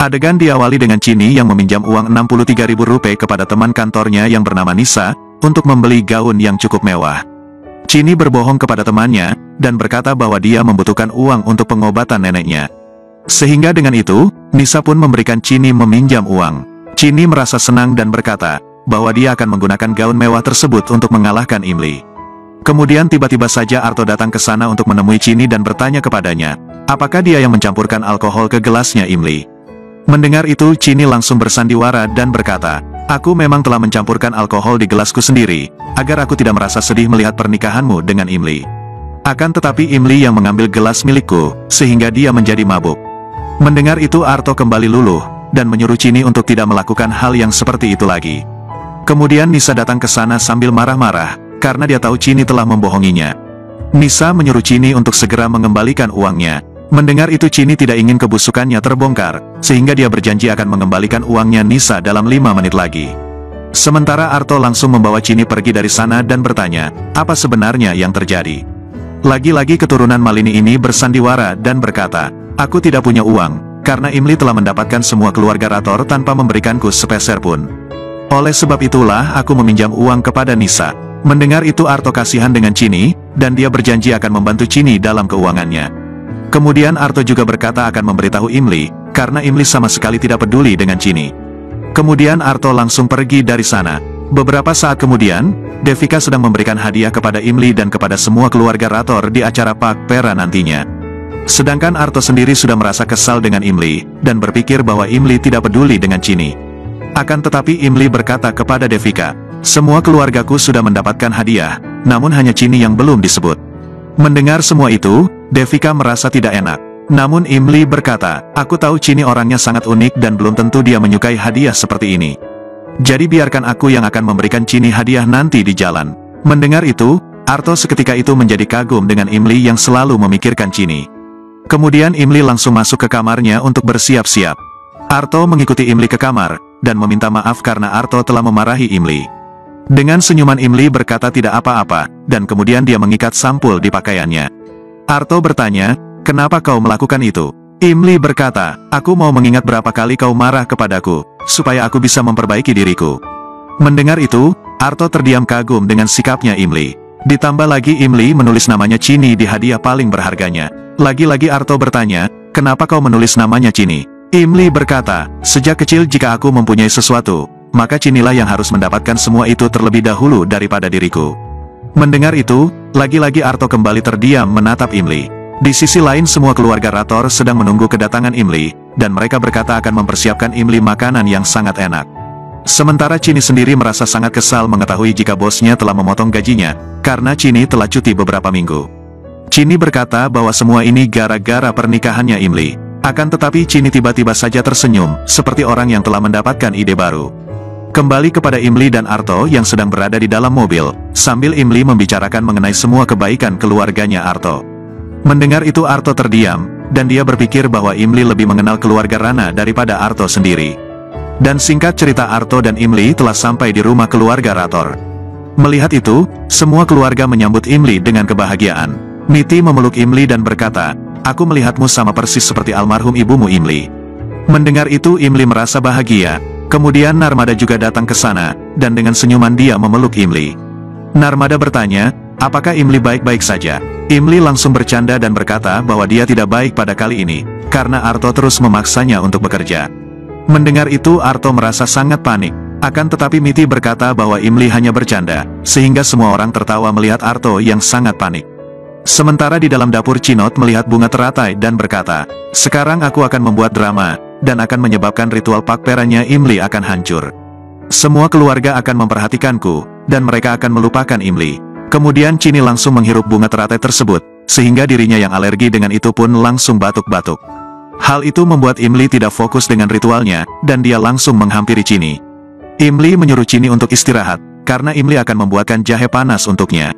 Adegan diawali dengan Chini yang meminjam uang Rp63.000 kepada teman kantornya yang bernama Nisa, untuk membeli gaun yang cukup mewah. Chini berbohong kepada temannya, dan berkata bahwa dia membutuhkan uang untuk pengobatan neneknya. Sehingga dengan itu, Nisa pun memberikan Chini meminjam uang. Chini merasa senang dan berkata, bahwa dia akan menggunakan gaun mewah tersebut untuk mengalahkan Imli. Kemudian tiba-tiba saja Arto datang ke sana untuk menemui Chini dan bertanya kepadanya, apakah dia yang mencampurkan alkohol ke gelasnya Imli. Mendengar itu Chini langsung bersandiwara dan berkata, aku memang telah mencampurkan alkohol di gelasku sendiri, agar aku tidak merasa sedih melihat pernikahanmu dengan Imli. Akan tetapi Imli yang mengambil gelas milikku, sehingga dia menjadi mabuk. Mendengar itu Arto kembali luluh, dan menyuruh Chini untuk tidak melakukan hal yang seperti itu lagi. Kemudian Nisa datang ke sana sambil marah-marah, karena dia tahu Chini telah membohonginya. Nisa menyuruh Chini untuk segera mengembalikan uangnya. Mendengar itu Chini tidak ingin kebusukannya terbongkar, sehingga dia berjanji akan mengembalikan uangnya Nisa dalam 5 menit lagi. Sementara Arto langsung membawa Chini pergi dari sana dan bertanya, apa sebenarnya yang terjadi. Lagi-lagi keturunan Malini ini bersandiwara dan berkata, aku tidak punya uang, karena Imli telah mendapatkan semua keluarga Rator tanpa memberikanku sepeser pun. Oleh sebab itulah aku meminjam uang kepada Nisa. Mendengar itu Arto kasihan dengan Chini, dan dia berjanji akan membantu Chini dalam keuangannya. Kemudian Arto juga berkata akan memberitahu Imli, karena Imli sama sekali tidak peduli dengan Chini. Kemudian Arto langsung pergi dari sana. Beberapa saat kemudian, Devika sedang memberikan hadiah kepada Imli dan kepada semua keluarga Rator di acara Pak Pera nantinya. Sedangkan Arto sendiri sudah merasa kesal dengan Imli, dan berpikir bahwa Imli tidak peduli dengan Chini. Akan tetapi Imli berkata kepada Devika, semua keluargaku sudah mendapatkan hadiah, namun hanya Chini yang belum disebut. Mendengar semua itu, Devika merasa tidak enak. Namun Imli berkata, aku tahu Chini orangnya sangat unik dan belum tentu dia menyukai hadiah seperti ini. Jadi biarkan aku yang akan memberikan Chini hadiah nanti di jalan. Mendengar itu, Arto seketika itu menjadi kagum dengan Imli yang selalu memikirkan Chini. Kemudian Imli langsung masuk ke kamarnya untuk bersiap-siap. Arto mengikuti Imli ke kamar, dan meminta maaf karena Arto telah memarahi Imli. Dengan senyuman Imli berkata tidak apa-apa, dan kemudian dia mengikat sampul di pakaiannya. Arto bertanya, kenapa kau melakukan itu? Imli berkata, aku mau mengingat berapa kali kau marah kepadaku, supaya aku bisa memperbaiki diriku. Mendengar itu, Arto terdiam kagum dengan sikapnya Imli. Ditambah lagi Imli menulis namanya Chini di hadiah paling berharganya. Lagi-lagi Arto bertanya, kenapa kau menulis namanya Chini? Imli berkata, sejak kecil jika aku mempunyai sesuatu, maka Chinilah yang harus mendapatkan semua itu terlebih dahulu daripada diriku. Mendengar itu, lagi-lagi Arto kembali terdiam menatap Imli. Di sisi lain semua keluarga Rator sedang menunggu kedatangan Imli, dan mereka berkata akan mempersiapkan Imli makanan yang sangat enak. Sementara Chini sendiri merasa sangat kesal mengetahui jika bosnya telah memotong gajinya, karena Chini telah cuti beberapa minggu. Chini berkata bahwa semua ini gara-gara pernikahannya Imli. Akan tetapi Chini tiba-tiba saja tersenyum, seperti orang yang telah mendapatkan ide baru. Kembali kepada Imli dan Arto yang sedang berada di dalam mobil, sambil Imli membicarakan mengenai semua kebaikan keluarganya Arto. Mendengar itu Arto terdiam, dan dia berpikir bahwa Imli lebih mengenal keluarga Rana daripada Arto sendiri. Dan singkat cerita Arto dan Imli telah sampai di rumah keluarga Rator. Melihat itu, semua keluarga menyambut Imli dengan kebahagiaan. Miti memeluk Imli dan berkata, aku melihatmu sama persis seperti almarhum ibumu Imli. Mendengar itu Imli merasa bahagia. Kemudian Narmada juga datang ke sana, dan dengan senyuman dia memeluk Imli. Narmada bertanya, apakah Imli baik-baik saja? Imli langsung bercanda dan berkata bahwa dia tidak baik pada kali ini, karena Arto terus memaksanya untuk bekerja. Mendengar itu Arto merasa sangat panik. Akan tetapi Miti berkata bahwa Imli hanya bercanda, sehingga semua orang tertawa melihat Arto yang sangat panik. Sementara di dalam dapur Cinot melihat bunga teratai dan berkata, sekarang aku akan membuat drama, dan akan menyebabkan ritual pakperanya Imli akan hancur. Semua keluarga akan memperhatikanku, dan mereka akan melupakan Imli. Kemudian Chini langsung menghirup bunga teratai tersebut, sehingga dirinya yang alergi dengan itu pun langsung batuk-batuk. Hal itu membuat Imli tidak fokus dengan ritualnya, dan dia langsung menghampiri Chini. Imli menyuruh Chini untuk istirahat, karena Imli akan membuatkan jahe panas untuknya.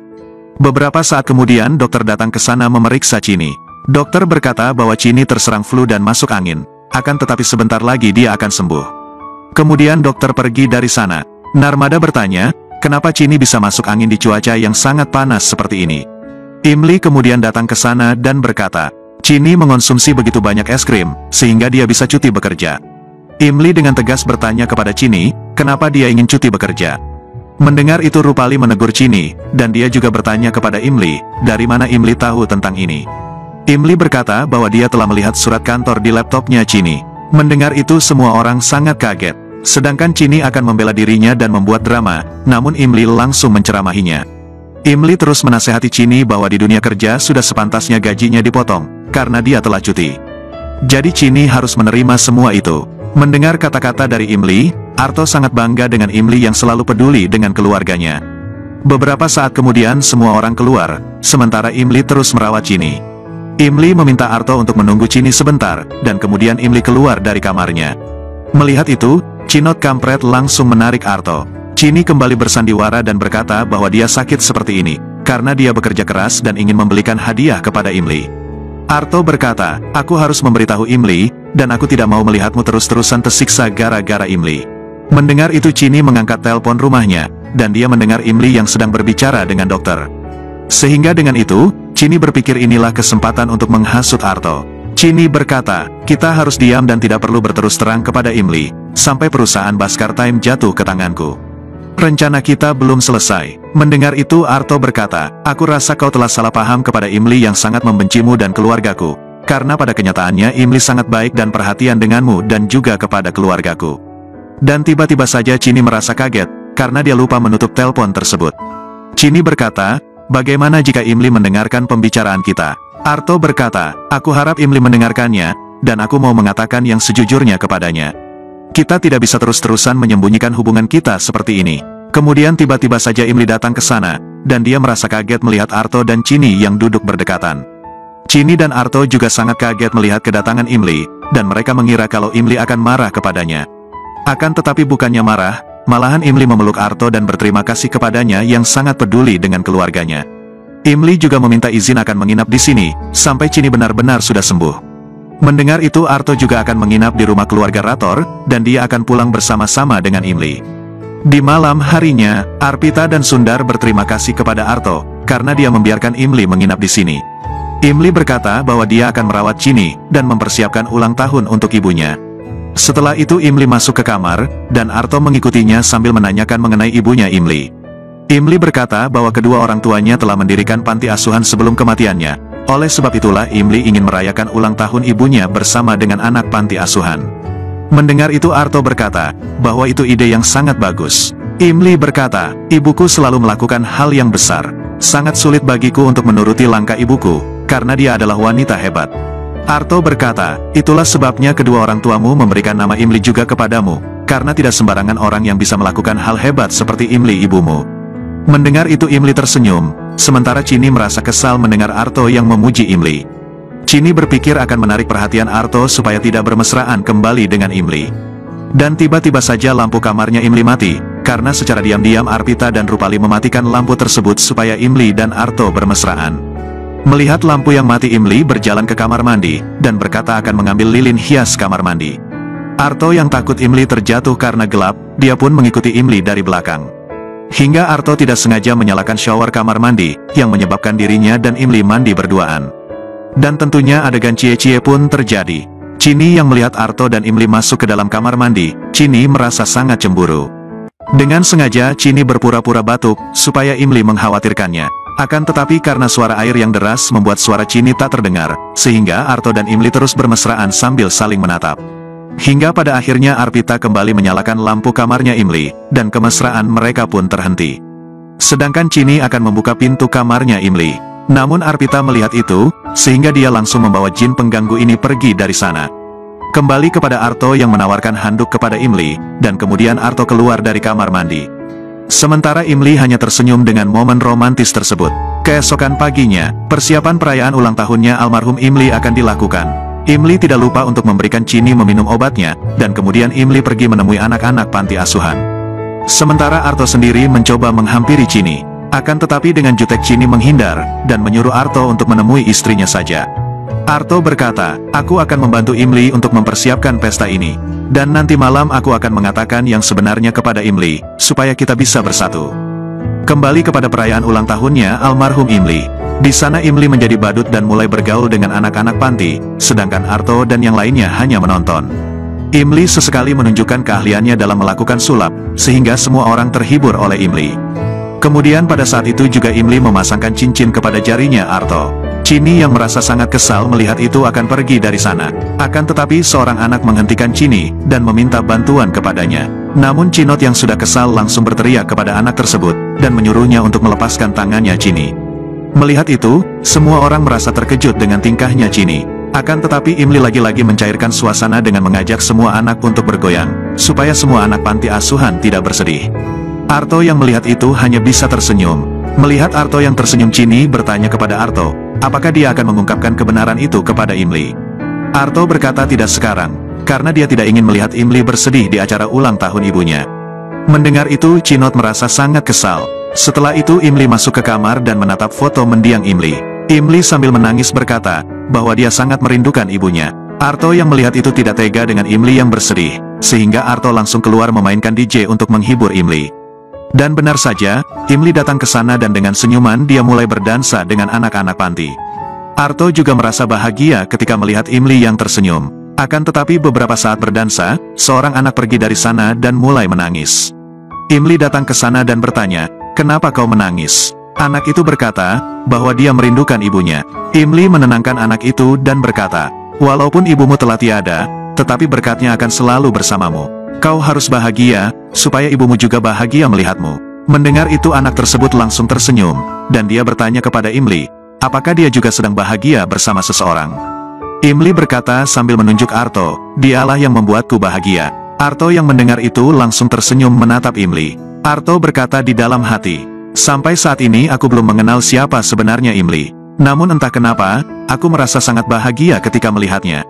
Beberapa saat kemudian dokter datang ke sana memeriksa Chini. Dokter berkata bahwa Chini terserang flu dan masuk angin. Akan tetapi sebentar lagi dia akan sembuh. Kemudian dokter pergi dari sana. Narmada bertanya, kenapa Chini bisa masuk angin di cuaca yang sangat panas seperti ini? Imli kemudian datang ke sana dan berkata, Chini mengonsumsi begitu banyak es krim, sehingga dia bisa cuti bekerja. Imli dengan tegas bertanya kepada Chini, kenapa dia ingin cuti bekerja. Mendengar itu Rupali menegur Chini, dan dia juga bertanya kepada Imli, dari mana Imli tahu tentang ini. Imli berkata bahwa dia telah melihat surat kantor di laptopnya Chini. Mendengar itu semua orang sangat kaget. Sedangkan Chini akan membela dirinya dan membuat drama, namun Imli langsung menceramahinya. Imli terus menasehati Chini bahwa di dunia kerja sudah sepantasnya gajinya dipotong, karena dia telah cuti. Jadi Chini harus menerima semua itu. Mendengar kata-kata dari Imli, Arto sangat bangga dengan Imli yang selalu peduli dengan keluarganya. Beberapa saat kemudian semua orang keluar, sementara Imli terus merawat Chini. Imli meminta Arto untuk menunggu Chini sebentar, dan kemudian Imli keluar dari kamarnya. Melihat itu, Cinot kampret langsung menarik Arto. Chini kembali bersandiwara dan berkata bahwa dia sakit seperti ini, karena dia bekerja keras dan ingin membelikan hadiah kepada Imli. Arto berkata, aku harus memberitahu Imli, dan aku tidak mau melihatmu terus-terusan tersiksa gara-gara Imli. Mendengar itu Chini mengangkat telepon rumahnya, dan dia mendengar Imli yang sedang berbicara dengan dokter. Sehingga dengan itu, Chini berpikir inilah kesempatan untuk menghasut Arto. Chini berkata, kita harus diam dan tidak perlu berterus terang kepada Imli, sampai perusahaan Baskar Time jatuh ke tanganku. Rencana kita belum selesai. Mendengar itu Arto berkata, aku rasa kau telah salah paham kepada Imli yang sangat membencimu dan keluargaku. Karena pada kenyataannya Imli sangat baik dan perhatian denganmu dan juga kepada keluargaku. Dan tiba-tiba saja Chini merasa kaget, karena dia lupa menutup telepon tersebut. Chini berkata, bagaimana jika Imli mendengarkan pembicaraan kita? Arto berkata, aku harap Imli mendengarkannya, dan aku mau mengatakan yang sejujurnya kepadanya. Kita tidak bisa terus-terusan menyembunyikan hubungan kita seperti ini. Kemudian tiba-tiba saja Imli datang ke sana, dan dia merasa kaget melihat Arto dan Chini yang duduk berdekatan. Chini dan Arto juga sangat kaget melihat kedatangan Imli, dan mereka mengira kalau Imli akan marah kepadanya. Akan tetapi bukannya marah, malahan Imli memeluk Arto dan berterima kasih kepadanya yang sangat peduli dengan keluarganya. Imli juga meminta izin akan menginap di sini, sampai Chini benar-benar sudah sembuh. Mendengar itu Arto juga akan menginap di rumah keluarga Rator, dan dia akan pulang bersama-sama dengan Imli. Di malam harinya, Arpita dan Sundar berterima kasih kepada Arto, karena dia membiarkan Imli menginap di sini. Imli berkata bahwa dia akan merawat Chini, dan mempersiapkan ulang tahun untuk ibunya. Setelah itu Imli masuk ke kamar, dan Arto mengikutinya sambil menanyakan mengenai ibunya Imli. Imli berkata bahwa kedua orang tuanya telah mendirikan panti asuhan sebelum kematiannya. Oleh sebab itulah Imli ingin merayakan ulang tahun ibunya bersama dengan anak panti asuhan. Mendengar itu Arto berkata, bahwa itu ide yang sangat bagus. Imli berkata, ibuku selalu melakukan hal yang besar. Sangat sulit bagiku untuk menuruti langkah ibuku, karena dia adalah wanita hebat. Arto berkata, itulah sebabnya kedua orang tuamu memberikan nama Imli juga kepadamu, karena tidak sembarangan orang yang bisa melakukan hal hebat seperti Imli ibumu. Mendengar itu Imli tersenyum, sementara Chini merasa kesal mendengar Arto yang memuji Imli. Chini berpikir akan menarik perhatian Arto supaya tidak bermesraan kembali dengan Imli. Dan tiba-tiba saja lampu kamarnya Imli mati, karena secara diam-diam Arpita dan Rupali mematikan lampu tersebut supaya Imli dan Arto bermesraan. Melihat lampu yang mati Imli berjalan ke kamar mandi, dan berkata akan mengambil lilin hias kamar mandi. Arto yang takut Imli terjatuh karena gelap, dia pun mengikuti Imli dari belakang. Hingga Arto tidak sengaja menyalakan shower kamar mandi, yang menyebabkan dirinya dan Imli mandi berduaan. Dan tentunya adegan cie-cie pun terjadi. Chini yang melihat Arto dan Imli masuk ke dalam kamar mandi, Chini merasa sangat cemburu. Dengan sengaja Chini berpura-pura batuk, supaya Imli mengkhawatirkannya. Akan tetapi karena suara air yang deras membuat suara Chini tak terdengar, sehingga Arto dan Imli terus bermesraan sambil saling menatap. Hingga pada akhirnya Arpita kembali menyalakan lampu kamarnya Imli, dan kemesraan mereka pun terhenti. Sedangkan Chini akan membuka pintu kamarnya Imli. Namun Arpita melihat itu, sehingga dia langsung membawa jin pengganggu ini pergi dari sana. Kembali kepada Arto yang menawarkan handuk kepada Imli, dan kemudian Arto keluar dari kamar mandi. Sementara Imli hanya tersenyum dengan momen romantis tersebut. Keesokan paginya, persiapan perayaan ulang tahunnya almarhum Imli akan dilakukan. Imli tidak lupa untuk memberikan Chini meminum obatnya, dan kemudian Imli pergi menemui anak-anak panti asuhan. Sementara Arto sendiri mencoba menghampiri Chini. Akan tetapi dengan jutek Chini menghindar, dan menyuruh Arto untuk menemui istrinya saja. Arto berkata, aku akan membantu Imli untuk mempersiapkan pesta ini. Dan nanti malam aku akan mengatakan yang sebenarnya kepada Imli, supaya kita bisa bersatu. Kembali kepada perayaan ulang tahunnya almarhum Imli. Di sana Imli menjadi badut dan mulai bergaul dengan anak-anak panti, sedangkan Arto dan yang lainnya hanya menonton. Imli sesekali menunjukkan keahliannya dalam melakukan sulap, sehingga semua orang terhibur oleh Imli. Kemudian pada saat itu juga Imli memasangkan cincin kepada jarinya Arto. Chini yang merasa sangat kesal melihat itu akan pergi dari sana. Akan tetapi seorang anak menghentikan Chini dan meminta bantuan kepadanya. Namun Chinot yang sudah kesal langsung berteriak kepada anak tersebut dan menyuruhnya untuk melepaskan tangannya Chini. Melihat itu, semua orang merasa terkejut dengan tingkahnya Chini. Akan tetapi Imli lagi-lagi mencairkan suasana dengan mengajak semua anak untuk bergoyang, supaya semua anak panti asuhan tidak bersedih. Arto yang melihat itu hanya bisa tersenyum. Melihat Arto yang tersenyum, Chini bertanya kepada Arto, apakah dia akan mengungkapkan kebenaran itu kepada Imli. Arto berkata tidak sekarang, karena dia tidak ingin melihat Imli bersedih di acara ulang tahun ibunya. Mendengar itu Chinot merasa sangat kesal. Setelah itu Imli masuk ke kamar dan menatap foto mendiang Imli. Imli sambil menangis berkata, bahwa dia sangat merindukan ibunya. Arto yang melihat itu tidak tega dengan Imli yang bersedih, sehingga Arto langsung keluar memainkan DJ untuk menghibur Imli. Dan benar saja, Imli datang ke sana dan dengan senyuman dia mulai berdansa dengan anak-anak panti. Arto juga merasa bahagia ketika melihat Imli yang tersenyum. Akan tetapi beberapa saat berdansa, seorang anak pergi dari sana dan mulai menangis. Imli datang ke sana dan bertanya, kenapa kau menangis? Anak itu berkata, bahwa dia merindukan ibunya. Imli menenangkan anak itu dan berkata, walaupun ibumu telah tiada, tetapi berkatnya akan selalu bersamamu. Kau harus bahagia, supaya ibumu juga bahagia melihatmu. Mendengar itu anak tersebut langsung tersenyum, dan dia bertanya kepada Imli, apakah dia juga sedang bahagia bersama seseorang? Imli berkata sambil menunjuk Arto, dialah yang membuatku bahagia. Arto yang mendengar itu langsung tersenyum menatap Imli. Arto berkata di dalam hati, sampai saat ini aku belum mengenal siapa sebenarnya Imli. Namun entah kenapa, aku merasa sangat bahagia ketika melihatnya.